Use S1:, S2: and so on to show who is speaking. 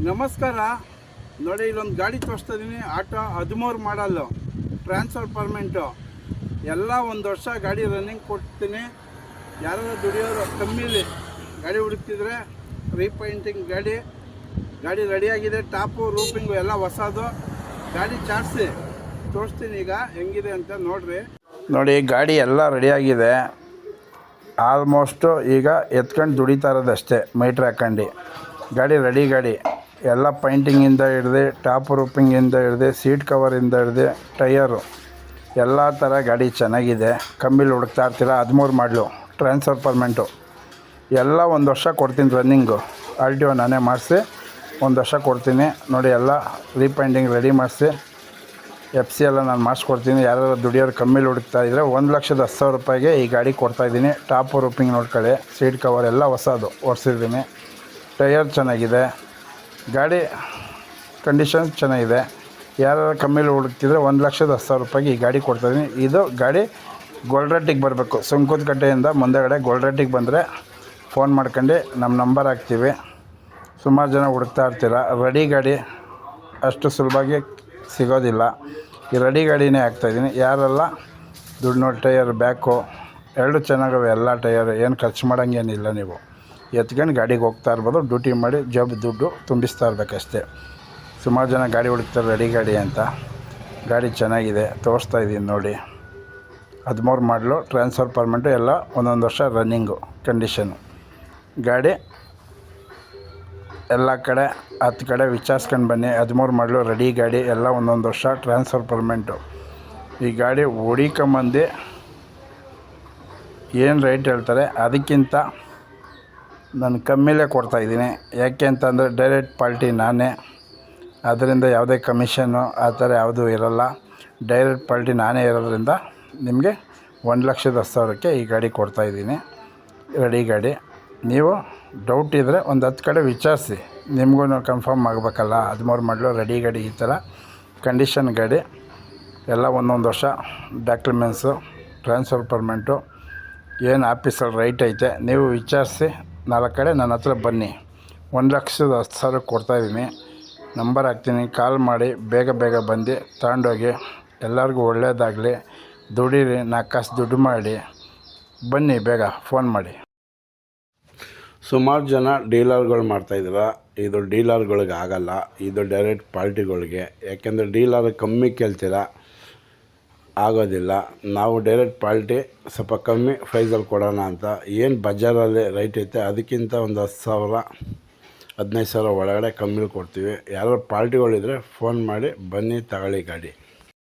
S1: ನಮಸ್ಕಾರ ನೋಡಿ, ಇಲ್ಲೊಂದು ಗಾಡಿ ತೋರಿಸ್ತಾ ಇದ್ದೀನಿ. ಆಟೋ 13 ಮಾಡಲ್ಲು, ಟ್ರಾನ್ಸ್ಫರ್ ಪರ್ಮೆಂಟು ಎಲ್ಲ. ಒಂದು ವರ್ಷ ಗಾಡಿ ರನ್ನಿಂಗ್ ಕೊಡ್ತೀನಿ. ಯಾರು ದುಡಿಯೋರು ಕಮ್ಮಿಲಿ ಗಾಡಿ ಹುಡುಕ್ತಿದ್ರೆ ರೀಪೈಂಟಿಂಗ್ ಗಾಡಿ ರೆಡಿಯಾಗಿದೆ. ಟಾಪು ರೂಪಿಂಗು ಎಲ್ಲ ಹೊಸದು. ಗಾಡಿ ಚಾರ್ಸಿ ತೋರಿಸ್ತೀನಿ ಈಗ ಹೆಂಗಿದೆ ಅಂತ ನೋಡ್ರಿ. ನೋಡಿ, ಗಾಡಿ ಎಲ್ಲ ರೆಡಿಯಾಗಿದೆ. ಆಲ್ಮೋಸ್ಟು ಈಗ ಎತ್ಕೊಂಡು ದುಡಿತಾ ಇರೋದಷ್ಟೇ, ಮೀಟ್ರ್ ಹಾಕೊಂಡು. ಗಾಡಿ ರೆಡಿ ಗಾಡಿ ಎಲ್ಲ ಪೈಂಟಿಂಗಿಂದ ಹಿಡ್ದು ಟಾಪ್ ರೂಪಿಂಗಿಂದ ಹಿಡ್ದು ಸೀಟ್ ಕವರಿಂದ ಹಿಡ್ದು ಟೈಯರು ಎಲ್ಲ ಥರ ಗಾಡಿ ಚೆನ್ನಾಗಿದೆ. ಕಮ್ಮಿಲಿ ಹುಡುಕ್ತಾ ಇರ್ತೀರ. 13 ಮಾಡಲು, ಟ್ರಾನ್ಸ್ಫರ್ ಪರ್ಮೆಂಟು ಎಲ್ಲ. ಒಂದು ವರ್ಷ ಕೊಡ್ತೀನಿ ರನ್ನಿಂಗು. RTO ನಾನೇ ಮಾಡಿಸಿ 1 ವರ್ಷ ಕೊಡ್ತೀನಿ. ನೋಡಿ, ಎಲ್ಲ ರೀಪೈಂಟಿಂಗ್ ರೆಡಿ ಮಾಡಿಸಿ FC ಎಲ್ಲ ನಾನು ಮಾಡಿಸ್ಕೊಡ್ತೀನಿ. ಯಾರು ದುಡಿಯೋರು ಕಮ್ಮಿಲಿ ಹುಡುಕ್ತಾ ಇದ್ದರೆ 1,10,000 ರೂಪಾಯಿಗೆ ಈ ಗಾಡಿ ಕೊಡ್ತಾಯಿದ್ದೀನಿ. ಟಾಪ್ ರೂಪಿಂಗ್ ನೋಡ್ಕೊಳ್ಳಿ, ಸೀಟ್ ಕವರ್ ಎಲ್ಲ ಹೊಸದು ಓಡಿಸಿದ್ದೀನಿ. ಟೈಯರ್ ಚೆನ್ನಾಗಿದೆ. ಗಾಡಿ ಕಂಡೀಷನ್ಸ್ ಚೆನ್ನಾಗಿದೆ. ಯಾರು ಕಮ್ಮಿಲಿ ಹುಡುಕ್ತಿದ್ರೆ 1,10,000 ರೂಪಾಯಿಗೆ ಈ ಗಾಡಿ ಕೊಡ್ತಾಯಿದ್ದೀನಿ. ಇದು ಗಾಡಿ ಗೋಲ್ಡ್ರಟ್ಟಿಗೆ ಬರಬೇಕು. ಸುಂಕದಕಟ್ಟೆಯಿಂದ ಮುಂದೆಗಡೆ ಗೋಲ್ಡ್ರಟ್ಟಿಗೆ ಬಂದರೆ ಫೋನ್ ಮಾಡ್ಕೊಂಡು ನಮ್ಮ ನಂಬರ್ ಹಾಕ್ತೀವಿ. ಸುಮಾರು ಜನ ಹುಡುಕ್ತಾ ಇರ್ತೀರ. ರೆಡಿ ಗಾಡಿ ಅಷ್ಟು ಸುಲಭವಾಗಿ ಸಿಗೋದಿಲ್ಲ. ಈ ರೆಡಿ ಗಾಡಿನೇ ಹಾಕ್ತಾಯಿದ್ದೀನಿ. ಯಾರೆಲ್ಲ ದುಡ್ಡು ನೋಡಿ, ಟೈಯರ್ ಬ್ಯಾಕು ಎರಡು ಚೆನ್ನಾಗವೆ. ಎಲ್ಲ ಟೈಯರ್ ಏನು ಖರ್ಚು ಮಾಡೋಂಗೇನಿಲ್ಲ. ನೀವು ಎತ್ಕೊಂಡು ಗಾಡಿಗೆ ಹೋಗ್ತಾ ಇರ್ಬೋದು. ಡ್ಯೂಟಿ ಮಾಡಿ ಜಾಬ್ ದುಡ್ಡು ತುಂಬಿಸ್ತಾ ಇರಬೇಕಷ್ಟೇ. ಸುಮಾರು ಜನ ಗಾಡಿ ಹುಡುಕ್ತಾರೆ ರೆಡಿ ಗಾಡಿ ಅಂತ. ಗಾಡಿ ಚೆನ್ನಾಗಿದೆ, ತೋರಿಸ್ತಾ ಇದ್ದೀನಿ ನೋಡಿ. 13 ಮಾಡಲು, ಟ್ರಾನ್ಸ್ಫರ್ ಪರ್ಮೆಂಟು ಎಲ್ಲ. 1 ವರ್ಷ ರನ್ನಿಂಗು ಕಂಡೀಷನು. ಗಾಡಿ ಎಲ್ಲ ಕಡೆ 10 ಕಡೆ ವಿಚಾರಿಸ್ಕೊಂಡು ಬನ್ನಿ. 13 ಮಾಡಲು, ರೆಡಿ ಗಾಡಿ ಎಲ್ಲ. 1 ವರ್ಷ ಟ್ರಾನ್ಸ್ಫರ್ ಪರ್ಮೆಂಟು. ಈ ಗಾಡಿ ಹುಡಿಕೊಂಬಂದು ಏನು ರೇಟ್ ಹೇಳ್ತಾರೆ ಅದಕ್ಕಿಂತ ನಾನು ಕಮ್ಮಿಲೇ ಕೊಡ್ತಾಯಿದ್ದೀನಿ. ಯಾಕೆ ಅಂತಂದರೆ ಡೈರೆಕ್ಟ್ ಪಾರ್ಟಿ ನಾನೇ. ಅದರಿಂದ ಯಾವುದೇ ಕಮಿಷನ್ನು ಆ ಥರ ಯಾವುದೂ ಇರೋಲ್ಲ. ಡೈರೆಕ್ಟ್ ಪಾರ್ಟಿ ನಾನೇ ಇರೋದ್ರಿಂದ ನಿಮಗೆ 1,10,000ಕ್ಕೆ ಈ ಗಾಡಿ ಕೊಡ್ತಾಯಿದ್ದೀನಿ. ರೆಡಿ ಗಾಡಿ. ನೀವು ಡೌಟ್ ಇದ್ದರೆ ಒಂದು 10 ಕಡೆ ವಿಚಾರಿಸಿ. ನಿಮಗೂ ಕನ್ಫರ್ಮ್ ಆಗಬೇಕಲ್ಲ. 13 ಮಾಡಲು, ರೆಡಿ ಗಾಡಿ ಈ ಥರ ಕಂಡೀಷನ್ ಗಾಡಿ ಎಲ್ಲ. 1 ವರ್ಷ ಡಾಕ್ಯುಮೆಂಟ್ಸು, ಟ್ರಾನ್ಸ್ಫರ್ ಪರ್ಮೆಂಟು ಏನು ಆಫೀಸಲ್ಲಿ ರೈಟ್ ಐತೆ ನೀವು ವಿಚಾರಿಸಿ 4 ಕಡೆ ನನ್ನ ಹತ್ರ ಬನ್ನಿ. 1,10,000 ಕೊಡ್ತಾಯಿದ್ದೀನಿ. ನಂಬರ್ ಹಾಕ್ತೀನಿ, ಕಾಲ್ ಮಾಡಿ. ಬೇಗ ಬಂದು ತಗೊಂಡೋಗಿ. ಎಲ್ಲರಿಗೂ ಒಳ್ಳೆಯದಾಗಲಿ. ದುಡೀರಿ, 4 ಕಾಸು ದುಡ್ಡು ಮಾಡಿ ಬನ್ನಿ. ಬೇಗ ಫೋನ್ ಮಾಡಿ. ಸುಮಾರು ಜನ ಡೀಲರ್ಗಳು ಮಾಡ್ತಾಯಿದ್ದೀರ. ಇದು ಡೀಲರ್ಗಳಿಗೆ ಆಗಲ್ಲ. ಇದು ಡೈರೆಕ್ಟ್ ಪಾರ್ಟಿಗಳಿಗೆ. ಯಾಕೆಂದರೆ ಡೀಲರ್ ಕಮ್ಮಿ ಕೇಳ್ತೀರ, ಆಗೋದಿಲ್ಲ. ನಾವು ಡೈರೆಕ್ಟ್ ಪಾರ್ಟಿ ಸ್ವಲ್ಪ ಕಮ್ಮಿ ಪ್ರೈಸಲ್ಲಿ ಕೊಡೋಣ ಅಂತ. ಏನು ಬಜಾರಲ್ಲಿ ರೈಟ್ ಐತೆ ಅದಕ್ಕಿಂತ ಒಂದು 10,000 15,000 ಒಳಗಡೆ ಕಮ್ಮಿಲಿ ಕೊಡ್ತೀವಿ. ಯಾರು ಪಾರ್ಟಿಗಳಿದ್ರೆ ಫೋನ್ ಮಾಡಿ ಬನ್ನಿ, ತಗೊಳ್ಳಿ ಗಾಡಿ.